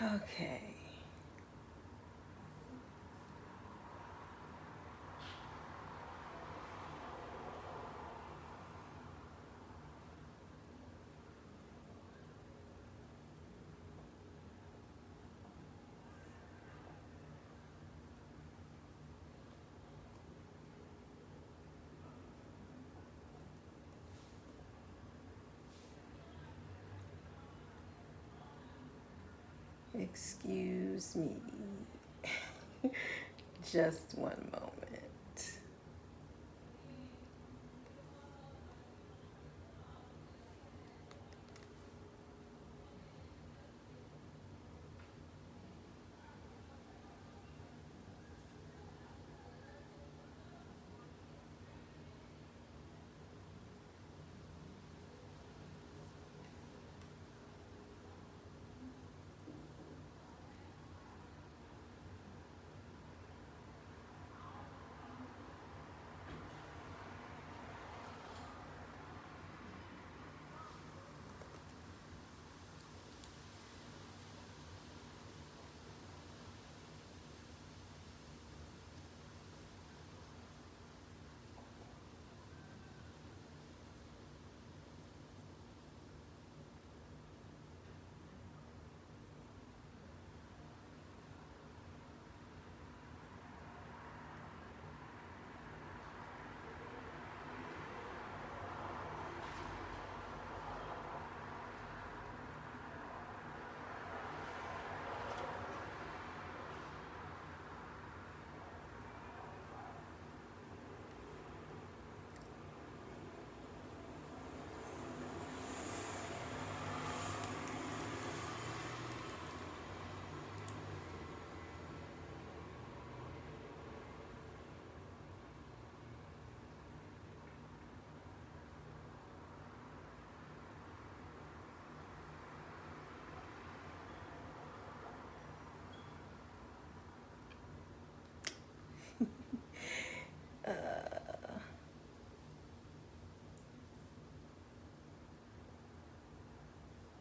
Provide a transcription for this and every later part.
Okay. Excuse me. Just one moment.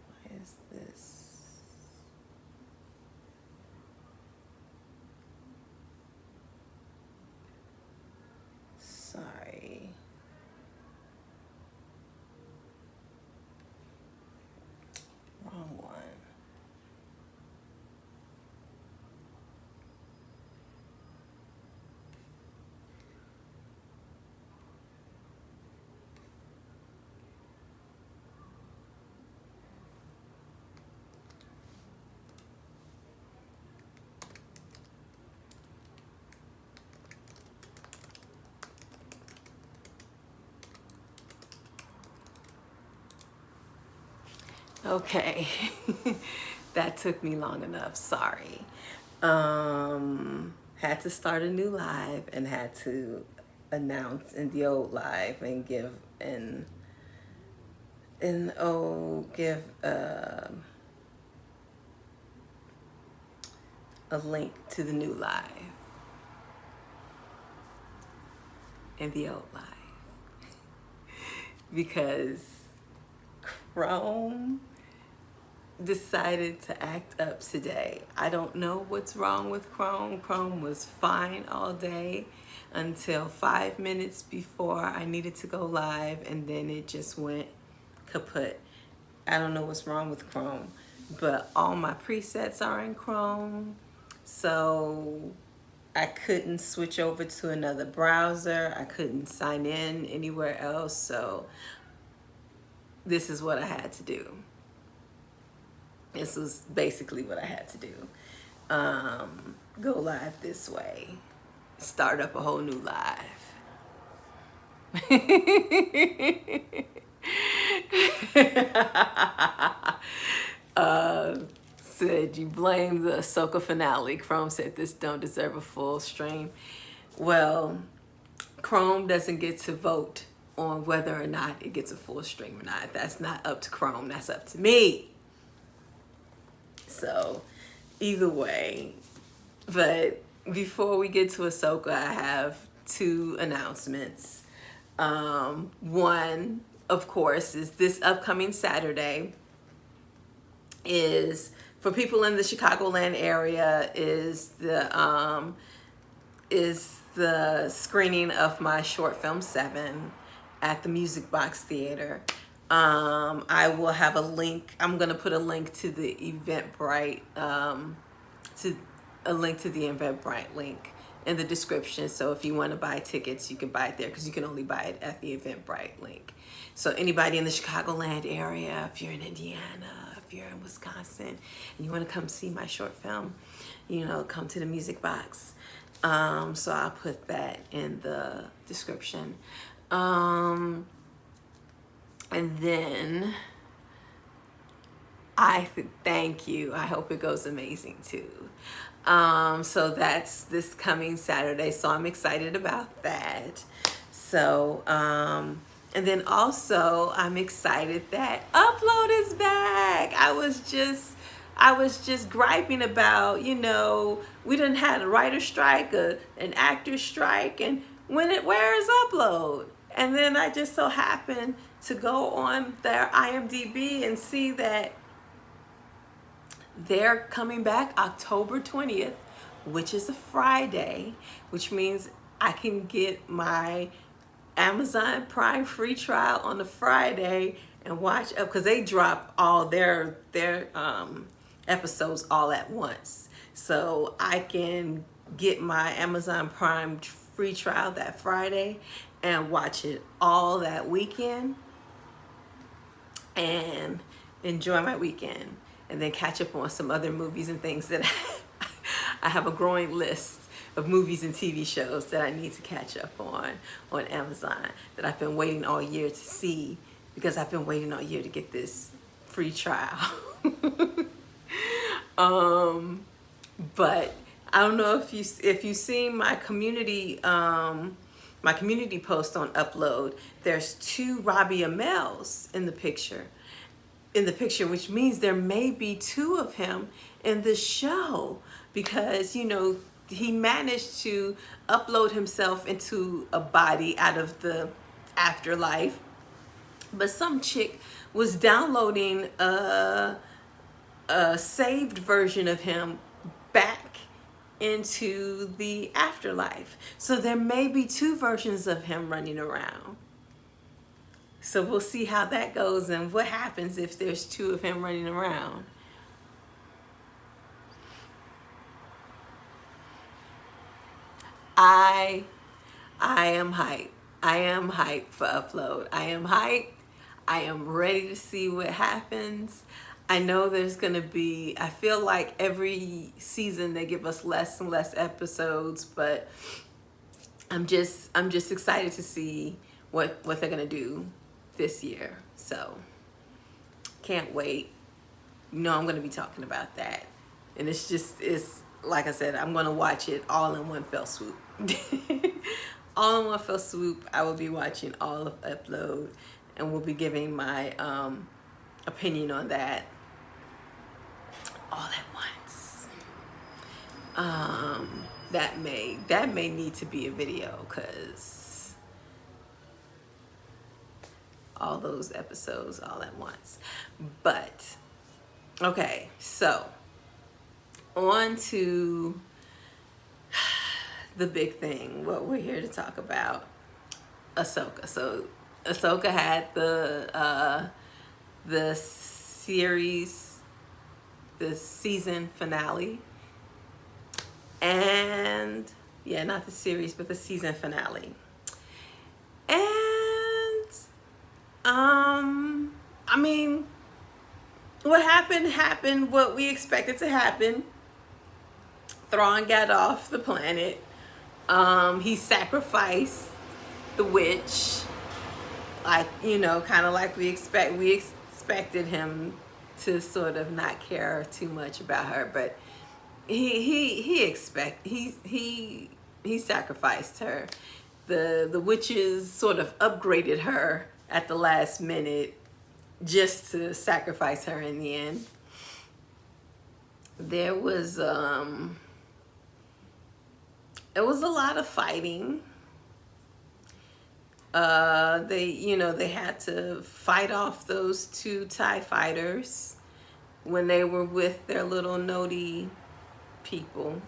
Why is this? Sorry. Wrong one. Okay. That took me long enough. Sorry. Had to start a new live and had to announce in the old live and give a link to the new live in the old live because Chrome decided to act up today. I don't know what's wrong with Chrome. Chrome was fine all day until 5 minutes before I needed to go live, and then it just went kaput. I don't know what's wrong with Chrome, but all my presets are in Chrome, so I couldn't switch over to another browser. I couldn't sign in anywhere else, so this is what I had to do. This was basically what I had to do. Go live this way. Start up a whole new live. Said you blame the Ahsoka finale. Chrome said this don't deserve a full stream. Well, Chrome doesn't get to vote on whether or not it gets a full stream or not. That's not up to Chrome. That's up to me. So either way, but before we get to Ahsoka, I have two announcements. One, of course, is this upcoming Saturday. is for people in the Chicagoland area is the screening of my short film 7 at the Music Box Theater. I will have a link. I'm gonna put a link to the Eventbrite, to a link to the Eventbrite link in the description. So if you want to buy tickets, you can buy it there because you can only buy it at the Eventbrite link. So anybody in the Chicagoland area, if you're in Indiana, if you're in Wisconsin, and you want to come see my short film, come to the Music Box. So I'll put that in the description. And then thank you. I hope it goes amazing too. So that's this coming Saturday. So I'm excited about that. So, and then also I'm excited that Upload is back. I was just griping about, we didn't have a writer strike, an actor strike, and where is Upload? And then I just so happened to go on their IMDb and see that they're coming back October 20th, which is a Friday, which means I can get my Amazon Prime free trial on a Friday and watch up, because they drop all their episodes all at once. So I can get my Amazon Prime free trial that Friday and watch it all that weekend and enjoy my weekend, and then catch up on some other movies and things that I have a growing list of movies and TV shows that I need to catch up on Amazon that I've been waiting all year to see, because I've been waiting all year to get this free trial. But I don't know if you've seen my community post on Upload. There's 2 Robbie Amels in the picture, which means there may be 2 of him in the show, because he managed to upload himself into a body out of the afterlife, but some chick was downloading a saved version of him back into the afterlife. So there may be 2 versions of him running around. So we'll see how that goes and what happens if there's 2 of him running around. I am hyped. I am hyped for Upload. I am hyped. I am ready to see what happens. I know there's gonna be, I feel like every season they give us less and less episodes, but I'm just excited to see what they're gonna do this year. So can't wait. I'm gonna be talking about that. And it's like I said, I'm gonna watch it all in one fell swoop. All in one fell swoop. I will be watching all of Upload, and we'll be giving my opinion on that all at once. That may need to be a video, because all those episodes all at once. But okay, so on to the big thing, what we're here to talk about, Ahsoka. So Ahsoka had the season finale, and not the series, but the season finale. And I mean, what happened what we expected to happen. Thrawn got off the planet. He sacrificed the witch, like, kind of like we expected him to sort of not care too much about her, but he sacrificed her. The witches sort of upgraded her at the last minute just to sacrifice her in the end. There was it was a lot of fighting. They had to fight off those 2 TIE fighters when they were with their little Nodi people,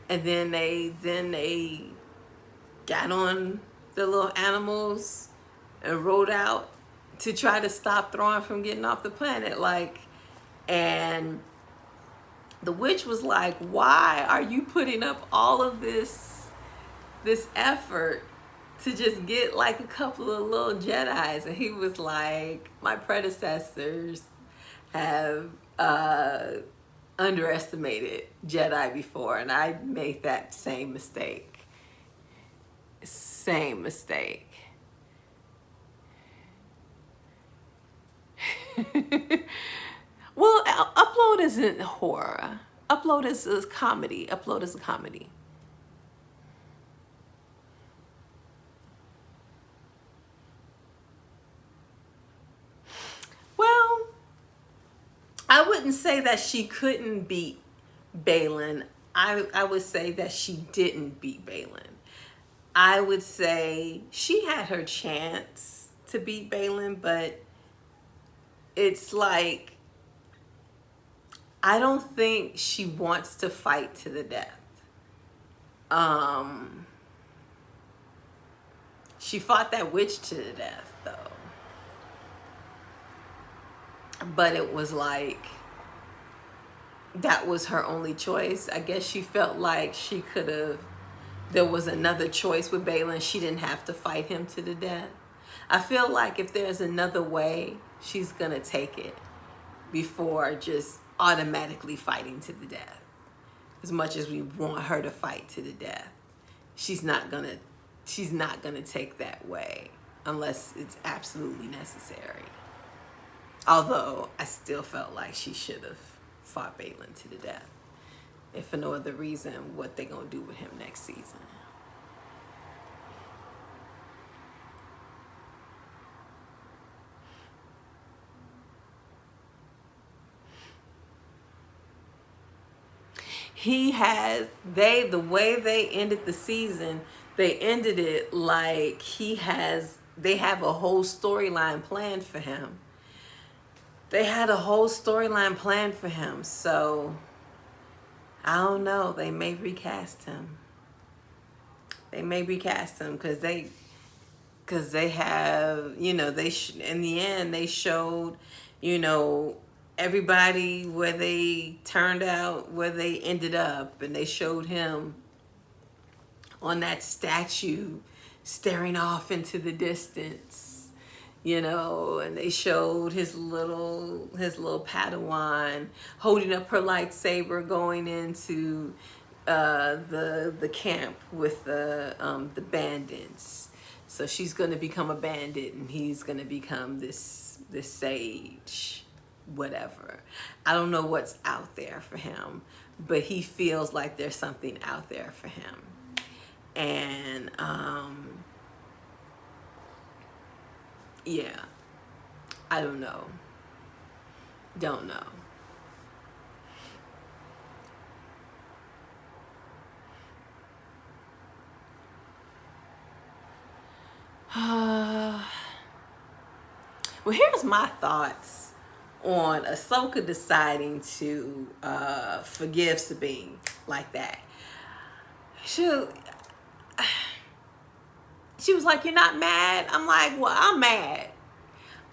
and then they got on the little animals and rode out to try to stop Thrawn from getting off the planet. Like, and the witch was like, why are you putting up all of this effort to just get like a couple of little Jedis? And he was like, my predecessors have underestimated Jedi before, and I made that same mistake. Same mistake. Well, Upload isn't horror. Upload is a comedy. Upload is a comedy. Well, I wouldn't say that she couldn't beat Balin. I would say that she didn't beat Balin. I would say she had her chance to beat Balin, but it's like, I don't think she wants to fight to the death. She fought that witch to the death, though. But it was like, that was her only choice. I guess she felt like she could have, there was another choice with Balin. She didn't have to fight him to the death. I feel like if there's another way, she's gonna take it before just automatically fighting to the death. As much as we want her to fight to the death, she's not gonna take that way unless it's absolutely necessary. Although I still felt like she should have fought Balin to the death. If for no other reason, what they gonna do with him next season. The way they ended the season, they ended it like they have a whole storyline planned for him. They had a whole storyline planned for him. So, I don't know. They may recast him. They may recast him because they have, in the end, they showed, everybody where they turned out, where they ended up, and they showed him on that statue staring off into the distance, and they showed his little Padawan holding up her lightsaber going into the camp with the bandits. So she's going to become a bandit and he's going to become this sage, whatever. I don't know what's out there for him, but he feels like there's something out there for him. And yeah, I don't know. Don't know. Well, here's my thoughts on Ahsoka deciding to forgive Sabine like that. She was like, "You're not mad?" I'm like, "Well, I'm mad.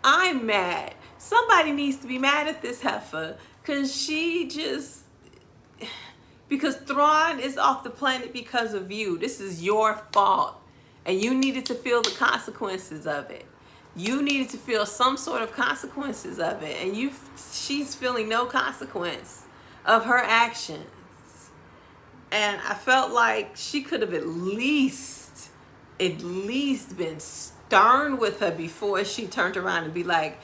I'm mad. Somebody needs to be mad at this heifer because Thrawn is off the planet because of you. This is your fault. And you needed to feel the consequences of it. You needed to feel some sort of consequences of it. And she's feeling no consequence of her actions. And I felt like she could have at least been stern with her before she turned around and be like,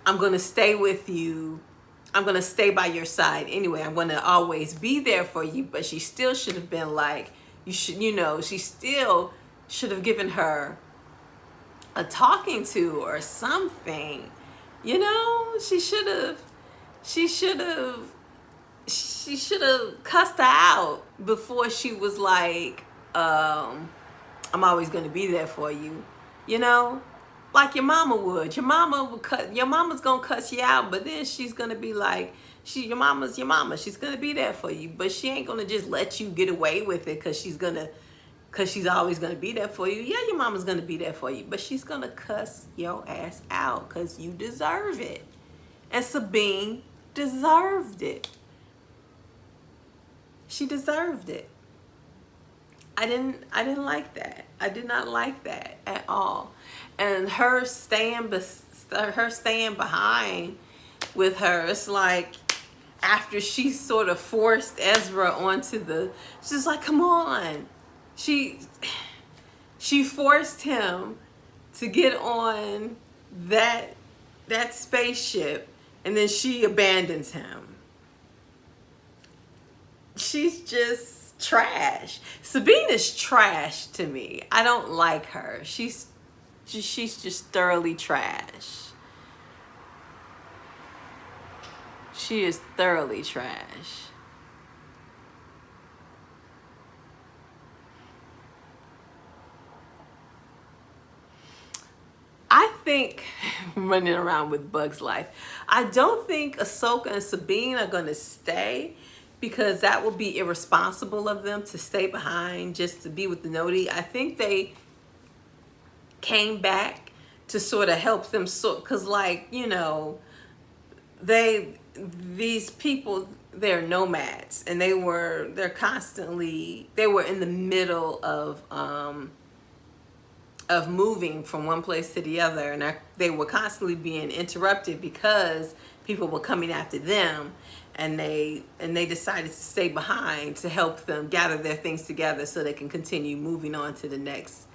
I'm going to stay with you. I'm going to stay by your side anyway. I'm going to always be there for you. But she still should have been like, she still should have given her a talking to or something. She should have cussed her out before she was like, I'm always going to be there for you, like your mama would. Your mama would your mama's gonna cuss you out, but then she's gonna be like, your mama's your mama. She's gonna be there for you, but she ain't gonna just let you get away with it because she's always gonna be there for you. Yeah, your mama's gonna be there for you, but she's gonna cuss your ass out because you deserve it. And Sabine deserved it. She deserved it. I didn't like that. I did not like that at all. And her staying behind with her, it's like after she sort of forced Ezra onto she's like, come on. She forced him to get on that spaceship, and then she abandons him. She's just trash. Sabine is trash to me. I don't like her. She's just thoroughly trash. She is thoroughly trash. I think, running around with Bug's Life, I don't think Ahsoka and Sabine are going to stay, because that would be irresponsible of them to stay behind just to be with the Noti. I think they came back to sort of help them, because like, you know, these people, they're nomads, and they were in the middle of moving from one place to the other, and they were constantly being interrupted because people were coming after them, and they decided to stay behind to help them gather their things together so they can continue moving on to the next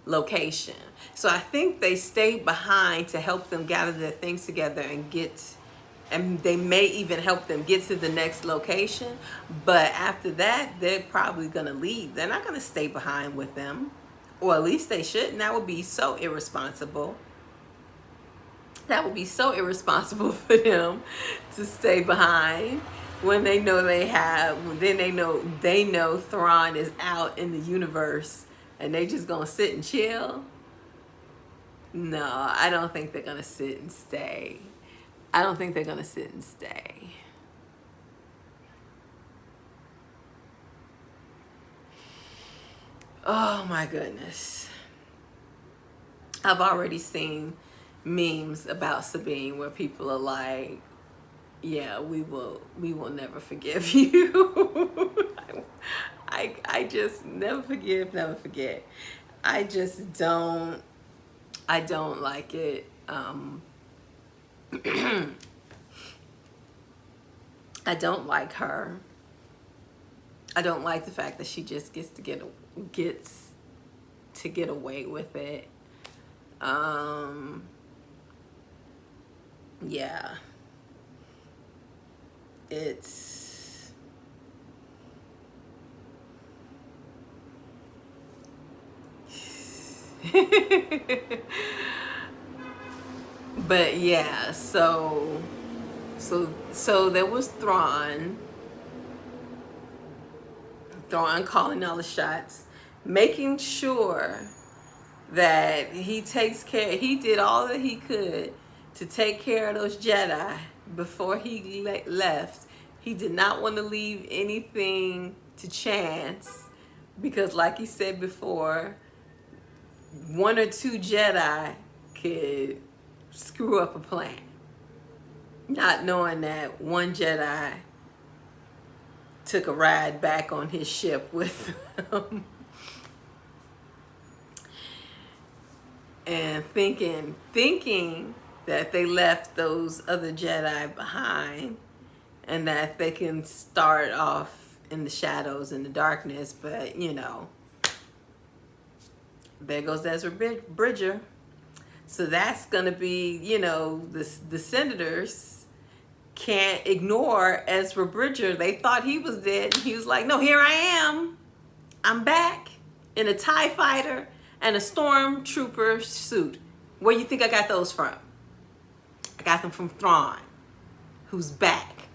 location. So I think they stayed behind to help them gather their things together and they may even help them get to the next location. But after that, they're probably going to leave. They're not going to stay behind with them. Or at least they shouldn't. That would be so irresponsible. That would be so irresponsible for them to stay behind when they know they know Thrawn is out in the universe and they just gonna sit and chill. No, I don't think they're gonna sit and stay. I don't think they're gonna sit and stay. Oh my goodness. I've already seen memes about Sabine where people are like, yeah, we will never forgive you. I just never forgive, never forget. I don't like it. I don't like her. I don't like the fact that she just gets to get away with it. Yeah. It's but yeah, so there was Thrawn calling all the shots, making sure that he did all that he could to take care of those Jedi before he left. He did not want to leave anything to chance, because like he said before, one or two Jedi could screw up a plan, not knowing that one Jedi took a ride back on his ship with him. And thinking that they left those other Jedi behind and that they can start off in the shadows and the darkness. But, you know, there goes Ezra Bridger. So that's going to be, you know, the senators can't ignore Ezra Bridger. They thought he was dead. He was like, no, here I am. I'm back in a TIE fighter and a stormtrooper suit. Where you think I got those from? I got them from Thrawn, who's back,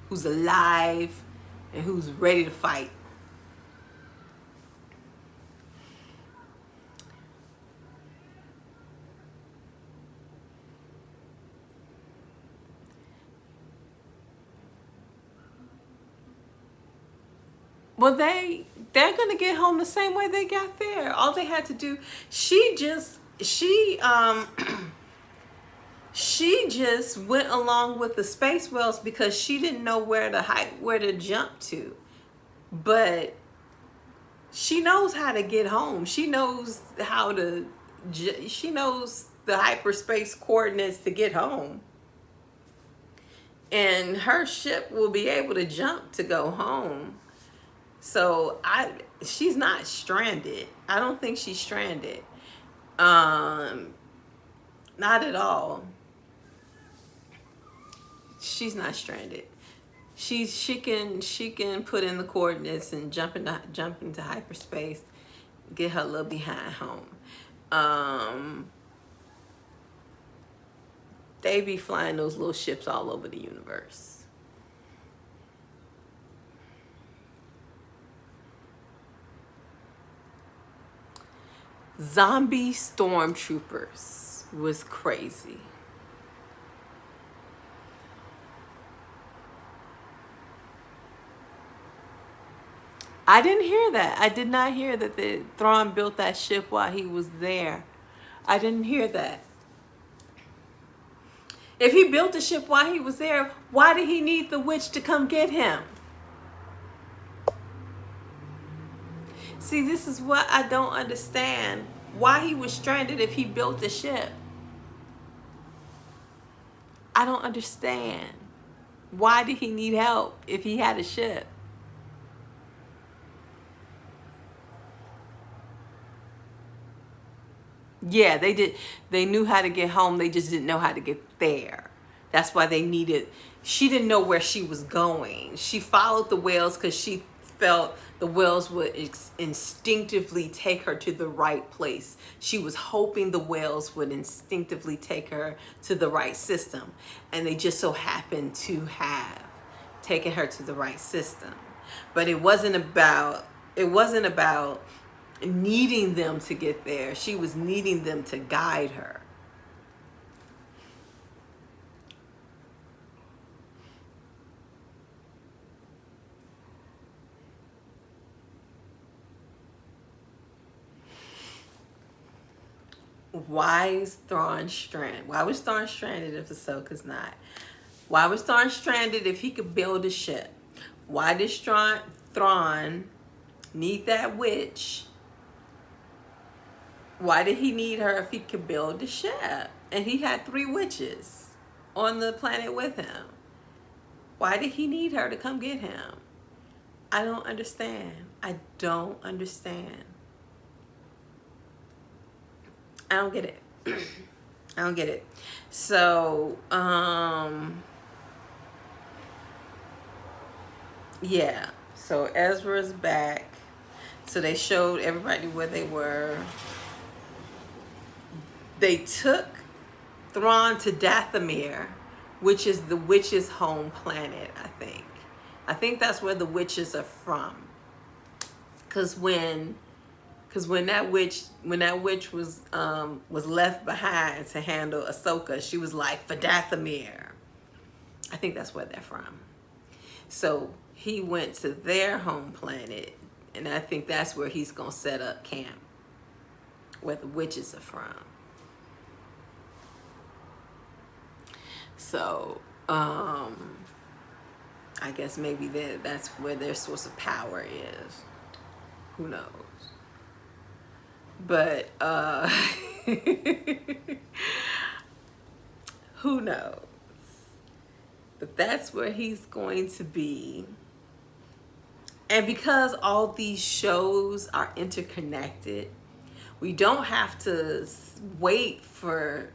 who's alive, and who's ready to fight. Well, they're gonna get home the same way they got there. All they had to do, she just went along with the space whales because she didn't know where to jump to. But she knows how to get home. She knows she knows the hyperspace coordinates to get home. And her ship will be able to jump to go home. So she's not stranded. I don't think she's stranded. Not at all. She's not stranded. She can put in the coordinates and jump into hyperspace, get her little behind home. They be flying those little ships all over the universe. Zombie stormtroopers was crazy. I didn't hear that. I did not hear that the Thrawn built that ship while he was there. I didn't hear that. If he built the ship while he was there, why did he need the witch to come get him? See, this is what I don't understand. Why he was stranded if he built the ship. I don't understand. Why did he need help if he had a ship? Yeah, they did. They knew how to get home. They just didn't know how to get there. That's why they needed. She didn't know where she was going. She followed the whales because she felt the whales would instinctively take her to the right place. She was hoping the whales would instinctively take her to the right system. And they just so happened to have taken her to the right system. But it wasn't about needing them to get there. She was needing them to guide her. Why was Thrawn stranded if Ahsoka's not? Why was Thrawn stranded if he could build a ship? Why did Thrawn need that witch? Why did he need her if he could build a ship? And he had 3 witches on the planet with him. Why did he need her to come get him? I don't understand. I don't understand. I don't get it. I don't get it. So, yeah. So Ezra's back. So they showed everybody where they were. They took Thrawn to Dathomir, which is the witches' home planet, I think. I think that's where the witches are from. Cause when that witch was left behind to handle Ahsoka, she was like, for Dathomir. I think that's where they're from. So he went to their home planet, and I think that's where he's gonna set up camp, where the witches are from. So I guess maybe that's where their source of power is. Who knows? But who knows? But that's where he's going to be. And because all these shows are interconnected, we don't have to wait for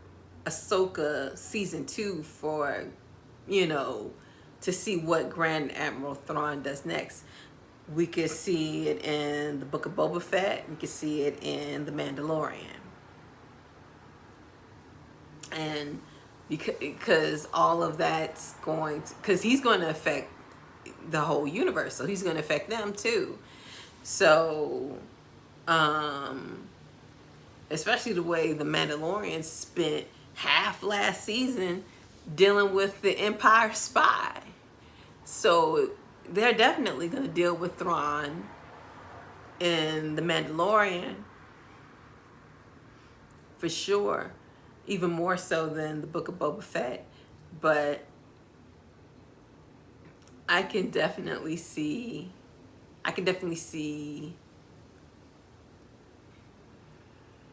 Ahsoka season 2 for, to see what Grand Admiral Thrawn does next. We could see it in the Book of Boba Fett. We could see it in The Mandalorian. And because all of that's because he's going to affect the whole universe. So he's going to affect them too. So, especially the way the Mandalorian spent half last season dealing with the Empire spy. So they're definitely going to deal with Thrawn in The Mandalorian, for sure. Even more so than the Book of Boba Fett. But I can definitely see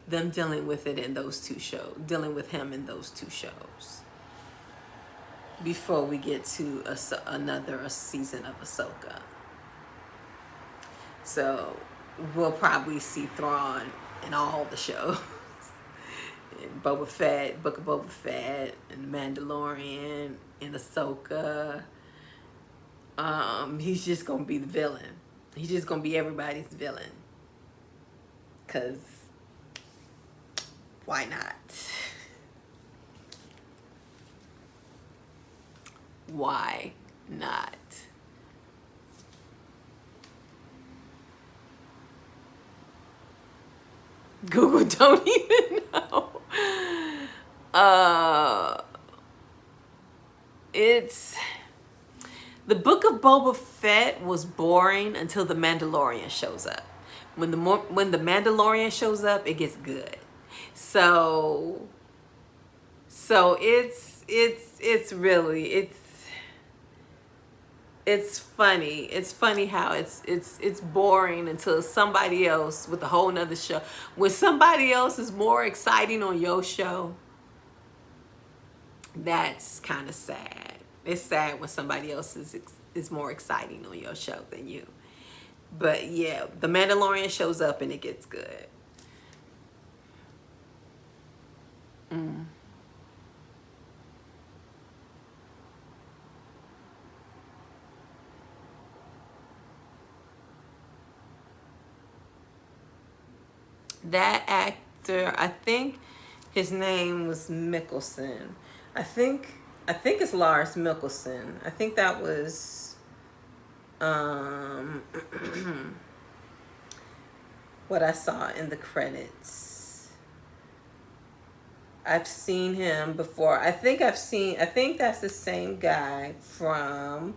them dealing with it in those two shows, dealing with him in those two shows, before we get to another season of Ahsoka. So we'll probably see Thrawn in all the shows. In Boba Fett, Book of Boba Fett, and Mandalorian, and Ahsoka. He's just gonna be the villain. He's just gonna be everybody's villain. 'Cause why not? Why not? Google don't even know. It's the Book of Boba Fett was boring until the Mandalorian shows up. When the Mandalorian shows up, it gets good. So it's really it's funny. It's funny how it's boring until somebody else with a whole nother show. When somebody else is more exciting on your show, that's kind of sad. It's sad when somebody else is more exciting on your show than you. But yeah, the Mandalorian shows up and it gets good. That actor, I think his name was Mickelson. I think it's Lars Mickelson. I think that was what I saw in the credits. I've seen him before. I think that's the same guy from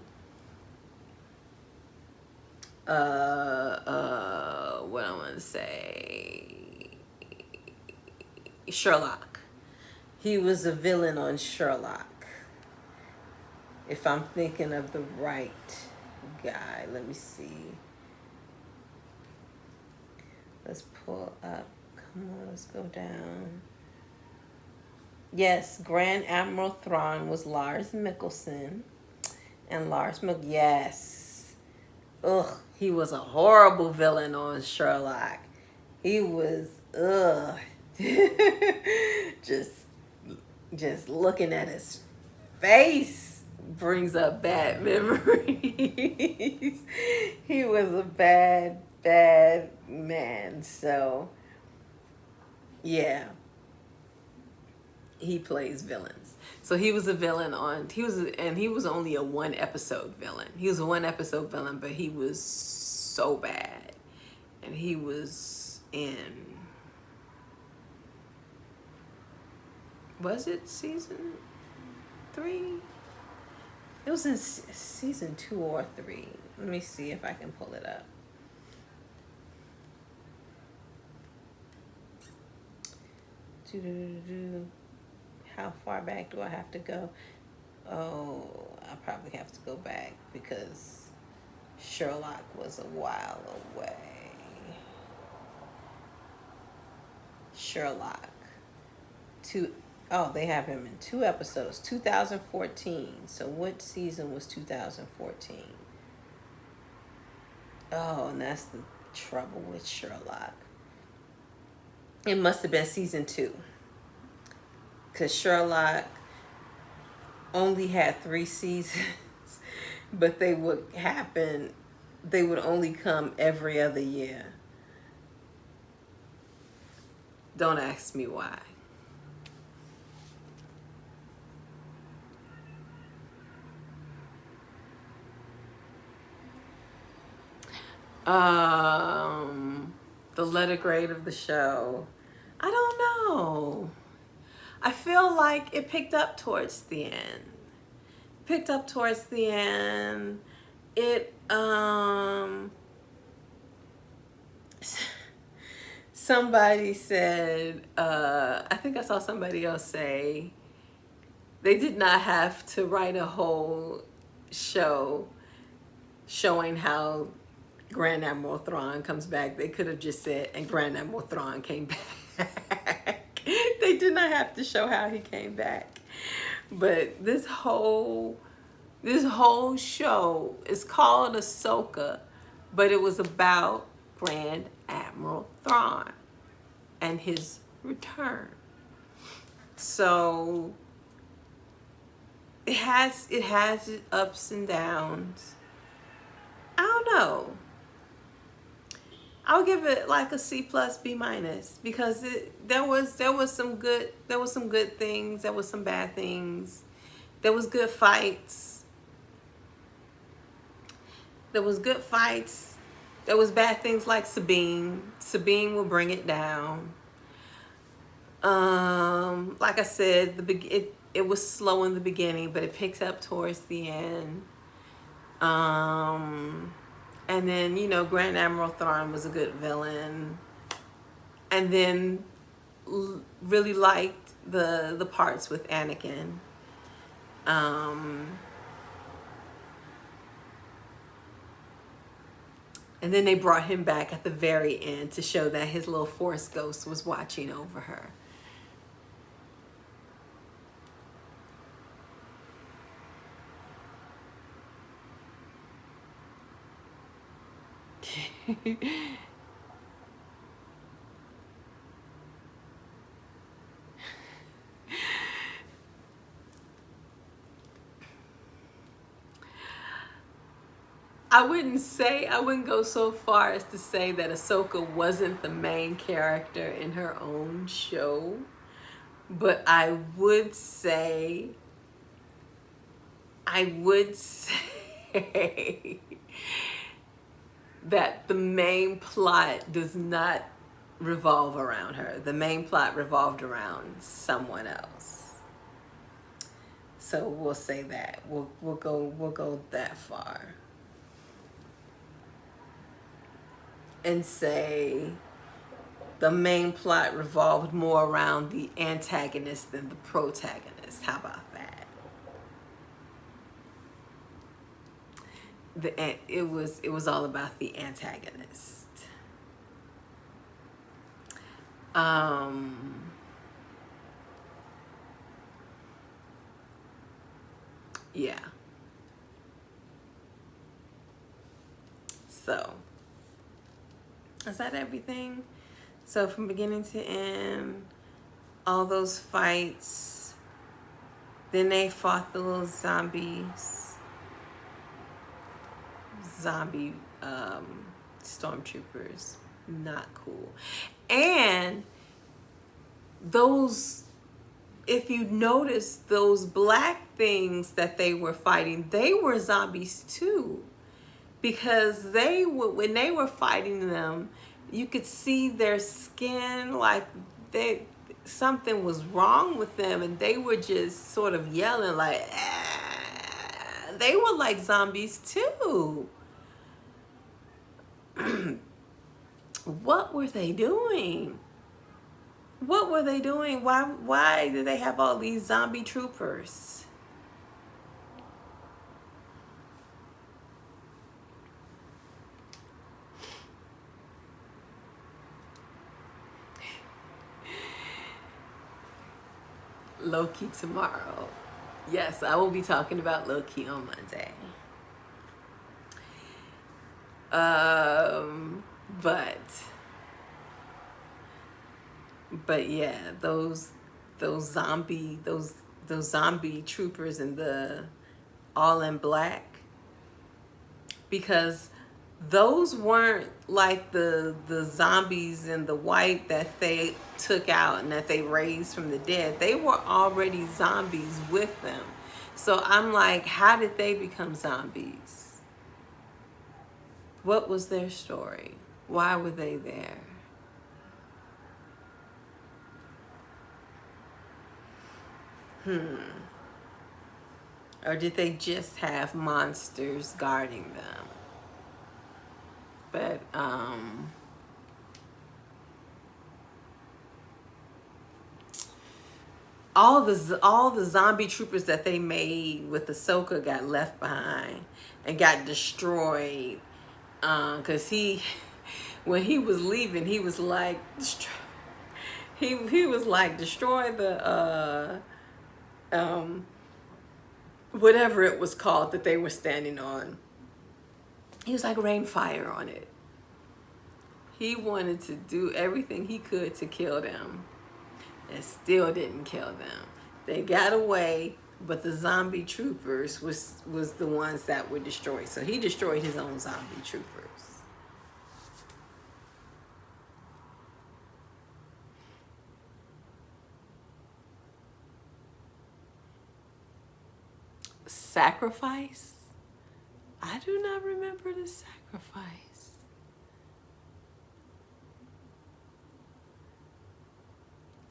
what I want to say, Sherlock. He was a villain on Sherlock. If I'm thinking of the right guy, let me see. Let's pull up. Come on, let's go down. Yes, Grand Admiral Thrawn was Lars Mikkelsen. And yes. Ugh, he was a horrible villain on Sherlock. He was, just looking at his face brings up bad memories. He was a bad man. So, yeah. He plays villains. So he was a villain he was only a 1-episode villain. He was a 1-episode villain, but he was so bad. And he was in, was it season 3? It was in season 2 or 3. Let me see if I can pull it up. How far back do I have to go? Oh, I probably have to go back because Sherlock was a while away. Sherlock. They have him in 2 episodes. 2014. So what season was 2014? Oh, and that's the trouble with Sherlock. It must have been season 2. Because Sherlock only had 3 seasons, but they would only come every other year. Don't ask me why. The letter grade of the show, I don't know. I feel like it picked up towards the end. it somebody said, I think I saw somebody else say they did not have to write a whole show showing how Grand Admiral Thrawn comes back. They could have just said, and Grand Admiral Thrawn came back. They did not have to show how he came back. But this whole show is called Ahsoka, but it was about Grand Admiral Thrawn and his return. So it has its ups and downs. I don't know. I'll give it like a C plus B minus because there was some good things, there was some bad things, there was good fights, there was bad things like Sabine will bring it down. Like I said, it was slow in the beginning, but it picks up towards the end. And then, you know, Grand Admiral Thrawn was a good villain. And then really liked the parts with Anakin. And then they brought him back at the very end to show that his little Force ghost was watching over her. I wouldn't go so far as to say that Ahsoka wasn't the main character in her own show, but I would say that the main plot does not revolve around her. The main plot revolved around someone else. So we'll say that. We'll go that far. And say the main plot revolved more around the antagonist than the protagonist. How about that? It was all about the antagonist. Yeah. So, is that everything? So from beginning to end, all those fights, then they fought the little zombie stormtroopers. Not cool. And those, if you notice, those black things that they were fighting, they were zombies too. Because when they were fighting them, you could see their skin, like something was wrong with them, and they were just sort of yelling like, ah. They were like zombies too. What were they doing? What were they doing? Why did they have all these zombie troopers? Loki tomorrow. Yes, I will be talking about Loki on Monday. But yeah, those zombie troopers in the all in black, because those weren't like the zombies in the white that they took out and that they raised from the dead. They were already zombies with them. So I'm like, how did they become zombies? What was their story? Why were they there? Or did they just have monsters guarding them? But, all the zombie troopers that they made with Ahsoka got left behind and got destroyed. Cause when he was leaving, he was like, he was like, destroy the whatever it was called that they were standing on. He was like, rain fire on it. He wanted to do everything he could to kill them, and still didn't kill them. They got away, but the zombie troopers was the ones that were destroyed. So he destroyed his own zombie troopers. Sacrifice? I do not remember the sacrifice.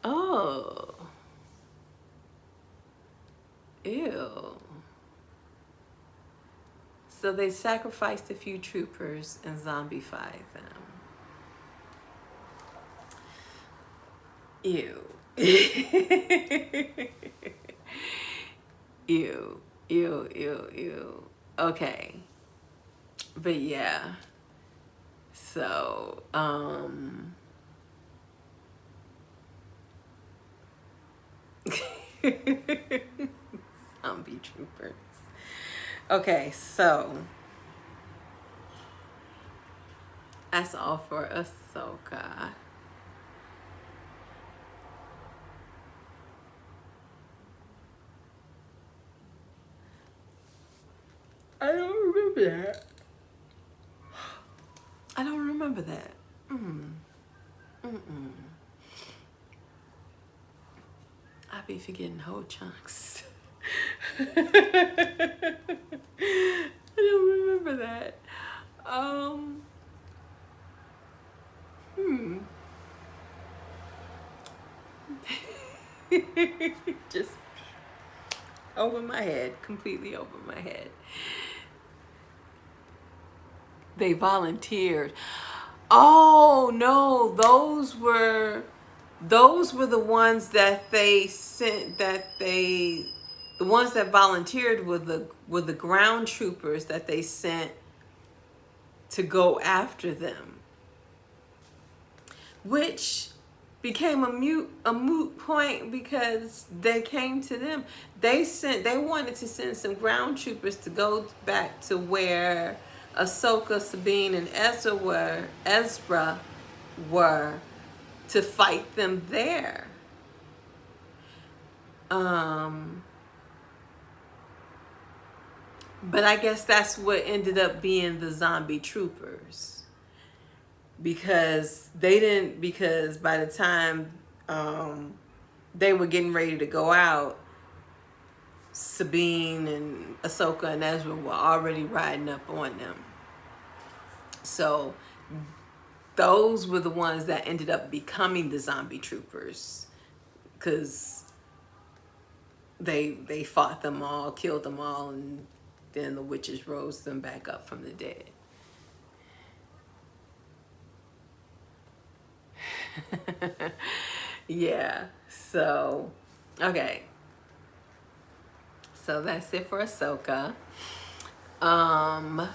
Oh. Ew. So they sacrificed a few troopers and zombified them. Ew. Ew. Ew, ew, ew. Okay. But yeah. So, zombie troopers. Okay, so that's all for Ahsoka. I don't remember that. I don't remember that. I be forgetting whole chunks. I don't remember that. Just over my head, completely over my head. They volunteered. Oh no, those were the ones that they sent, the ones that volunteered were the ground troopers that they sent to go after them, which became a moot point because they came to them. They wanted to send some ground troopers to go back to where Ahsoka, Sabine, and Ezra were to fight them there. But I guess that's what ended up being the zombie troopers. Because by the time they were getting ready to go out, Sabine and Ahsoka and Ezra were already riding up on them. So those were the ones that ended up becoming the zombie troopers, because they fought them all, killed them all, and then the witches rose them back up from the dead. Yeah, so okay, so that's it for Ahsoka.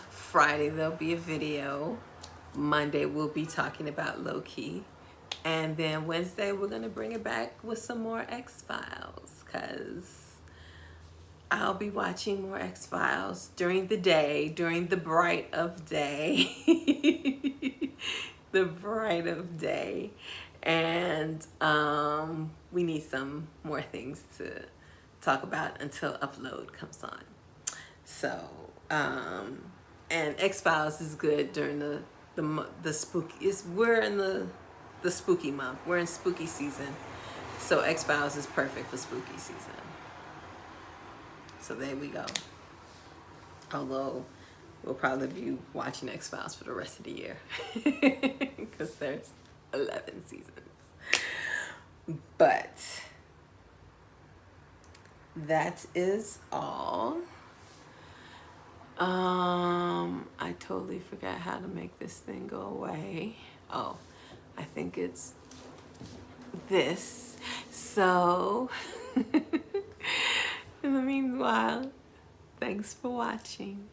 Friday there'll be a video. Monday we'll be talking about Loki, and then Wednesday we're gonna bring it back with some more X-Files, because I'll be watching more X-Files during the day, during the bright of day. The bright of day. And we need some more things to talk about until upload comes on. So, and X-Files is good during the spooky, we're in the spooky month. We're in spooky season. So X-Files is perfect for spooky season. So there we go. Although we'll probably be watching X-Files for the rest of the year, because there's 11 seasons. But that is all. I totally forgot how to make this thing go away. Oh, I think it's this. So, in the meanwhile, thanks for watching.